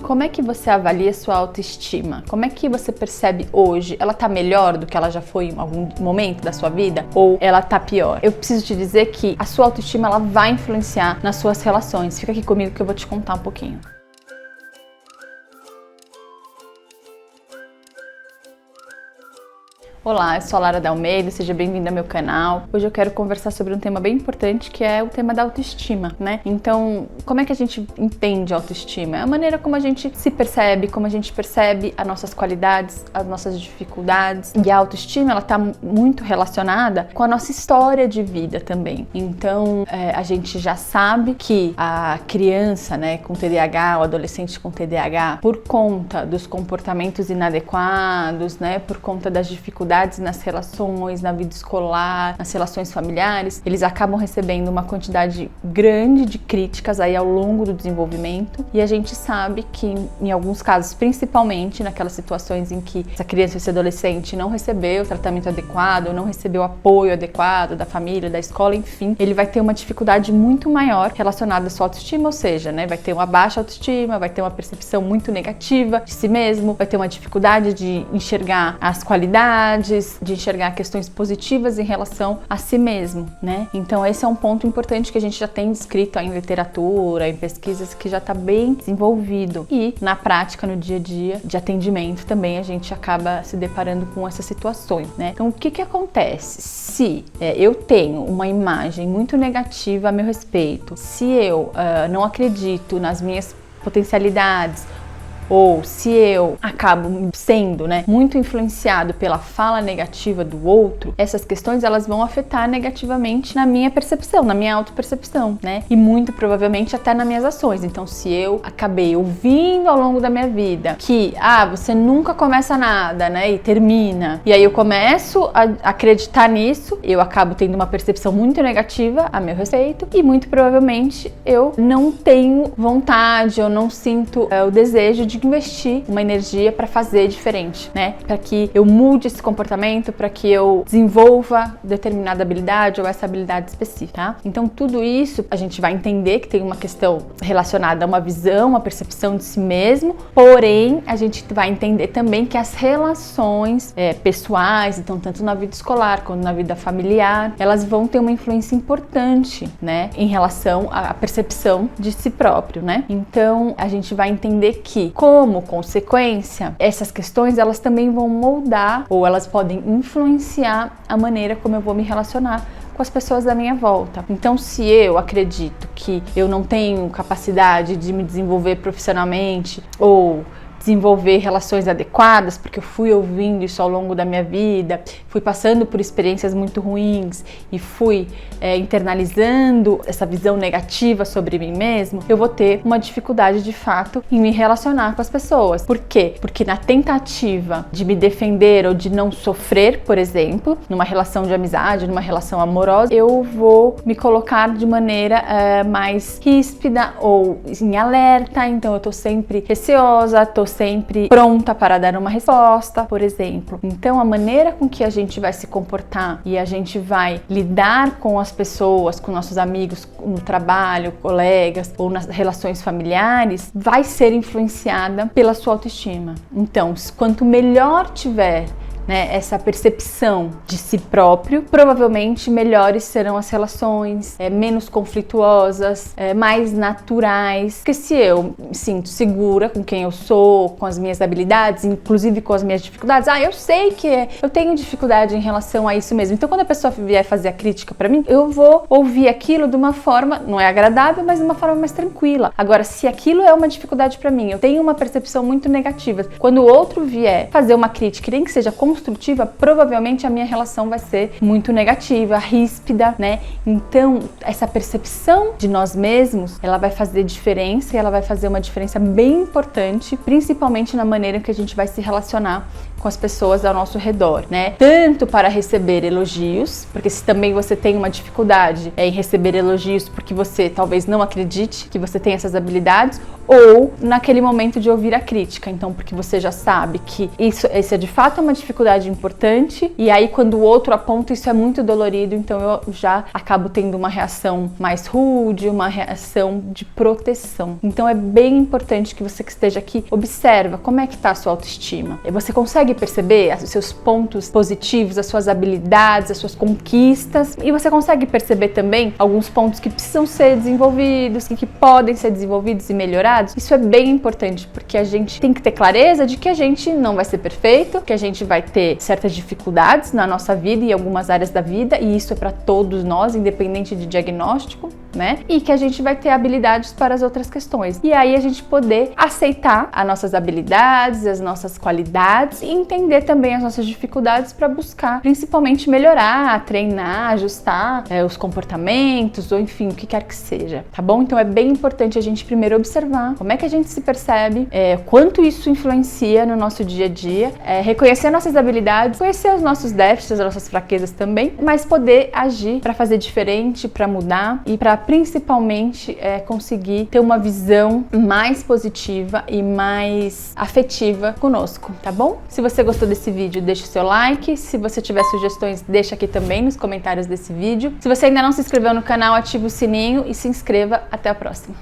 Como é que você avalia sua autoestima? Como é que você percebe hoje? Ela tá melhor do que ela já foi em algum momento da sua vida? Ou ela tá pior? Eu preciso te dizer que a sua autoestima, ela vai influenciar nas suas relações. Fica aqui comigo que eu vou te contar um pouquinho. Olá, eu sou a Lara Dalmeida, seja bem-vinda ao meu canal. Hoje eu quero conversar sobre um tema bem importante, que é o tema da autoestima, né? Então, como é que a gente entende a autoestima? É a maneira como a gente se percebe, como a gente percebe as nossas qualidades, as nossas dificuldades. E a autoestima, ela tá muito relacionada com a nossa história de vida também. Então, a gente já sabe que a criança, né, com TDAH, o adolescente com TDAH, por conta dos comportamentos inadequados, né, por conta das dificuldades nas relações, na vida escolar, nas relações familiares, eles acabam recebendo uma quantidade grande de críticas aí ao longo do desenvolvimento, e a gente sabe que em alguns casos, principalmente naquelas situações em que essa criança, esse adolescente não recebeu o tratamento adequado, não recebeu o apoio adequado da família, da escola, enfim, ele vai ter uma dificuldade muito maior relacionada à sua autoestima, ou seja, né, vai ter uma baixa autoestima, vai ter uma percepção muito negativa de si mesmo, vai ter uma dificuldade de enxergar as qualidades, de enxergar questões positivas em relação a si mesmo, né? Então esse é um ponto importante que a gente já tem descrito aí em literatura, em pesquisas, que já está bem desenvolvido. E na prática, no dia a dia de atendimento também, a gente acaba se deparando com essas situações, né? Então o que acontece? Se eu tenho uma imagem muito negativa a meu respeito, se eu não acredito nas minhas potencialidades, ou se eu acabo sendo, né, muito influenciado pela fala negativa do outro, essas questões elas vão afetar negativamente na minha percepção, na minha autopercepção, né? E muito provavelmente até nas minhas ações. Então, se eu acabei ouvindo ao longo da minha vida que, você nunca começa nada, né, e termina, e aí eu começo a acreditar nisso, eu acabo tendo uma percepção muito negativa a meu respeito, e muito provavelmente eu não tenho vontade, eu não sinto o desejo de investir uma energia para fazer diferente, né? Para que eu mude esse comportamento, para que eu desenvolva determinada habilidade ou essa habilidade específica, tá? Então tudo isso a gente vai entender que tem uma questão relacionada a uma visão, uma percepção de si mesmo, porém a gente vai entender também que as relações pessoais, então tanto na vida escolar quanto na vida familiar, elas vão ter uma influência importante, né? Em relação à percepção de si próprio, né? Então a gente vai entender que, como consequência, essas questões elas também vão moldar ou elas podem influenciar a maneira como eu vou me relacionar com as pessoas da minha volta. Então, se eu acredito que eu não tenho capacidade de me desenvolver profissionalmente ou desenvolver relações adequadas, porque eu fui ouvindo isso ao longo da minha vida, fui passando por experiências muito ruins e fui internalizando essa visão negativa sobre mim mesmo, eu vou ter uma dificuldade de fato em me relacionar com as pessoas. Por quê? Porque na tentativa de me defender ou de não sofrer, por exemplo, numa relação de amizade, numa relação amorosa, eu vou me colocar de maneira mais ríspida ou em alerta, então eu tô sempre receosa, tô sempre pronta para dar uma resposta, por exemplo. Então, a maneira com que a gente vai se comportar e a gente vai lidar com as pessoas, com nossos amigos no trabalho, colegas ou nas relações familiares, vai ser influenciada pela sua autoestima. Então, quanto melhor tiver, né, essa percepção de si próprio, provavelmente melhores serão as relações, menos conflituosas, mais naturais. Porque se eu me sinto segura com quem eu sou, com as minhas habilidades, inclusive com as minhas dificuldades, eu sei que eu tenho dificuldade em relação a isso mesmo. Então, quando a pessoa vier fazer a crítica pra mim, eu vou ouvir aquilo de uma forma, não é agradável, mas de uma forma mais tranquila. Agora, se aquilo é uma dificuldade pra mim, eu tenho uma percepção muito negativa, quando o outro vier fazer uma crítica, nem que seja construtiva, provavelmente a minha relação vai ser muito negativa, ríspida, né? Então, essa percepção de nós mesmos, ela vai fazer diferença e ela vai fazer uma diferença bem importante, principalmente na maneira que a gente vai se relacionar com as pessoas ao nosso redor, né? Tanto para receber elogios, porque se também você tem uma dificuldade em receber elogios porque você talvez não acredite que você tem essas habilidades, ou naquele momento de ouvir a crítica, então porque você já sabe que isso é de fato uma dificuldade dificuldade importante, e aí quando o outro aponta, isso é muito dolorido, então eu já acabo tendo uma reação mais rude, uma reação de proteção. Então é bem importante que você que esteja aqui observa como é que está a sua autoestima. Você consegue perceber os seus pontos positivos, as suas habilidades, as suas conquistas, e você consegue perceber também alguns pontos que precisam ser desenvolvidos, que podem ser desenvolvidos e melhorados. Isso é bem importante, porque a gente tem que ter clareza de que a gente não vai ser perfeito, que a gente vai ter certas dificuldades na nossa vida e em algumas áreas da vida, e isso é para todos nós, independente de diagnóstico, né? E que a gente vai ter habilidades para as outras questões. E aí a gente poder aceitar as nossas habilidades, as nossas qualidades e entender também as nossas dificuldades para buscar, principalmente melhorar, treinar, ajustar os comportamentos ou enfim, o que quer que seja, tá bom? Então é bem importante a gente primeiro observar como é que a gente se percebe, quanto isso influencia no nosso dia a dia, reconhecer nossas habilidades, conhecer os nossos déficits, as nossas fraquezas também, mas poder agir para fazer diferente, para mudar e para principalmente conseguir ter uma visão mais positiva e mais afetiva conosco, tá bom? Se você gostou desse vídeo, deixa o seu like. Se você tiver sugestões, deixa aqui também nos comentários desse vídeo. Se você ainda não se inscreveu no canal, ativa o sininho e se inscreva. Até a próxima!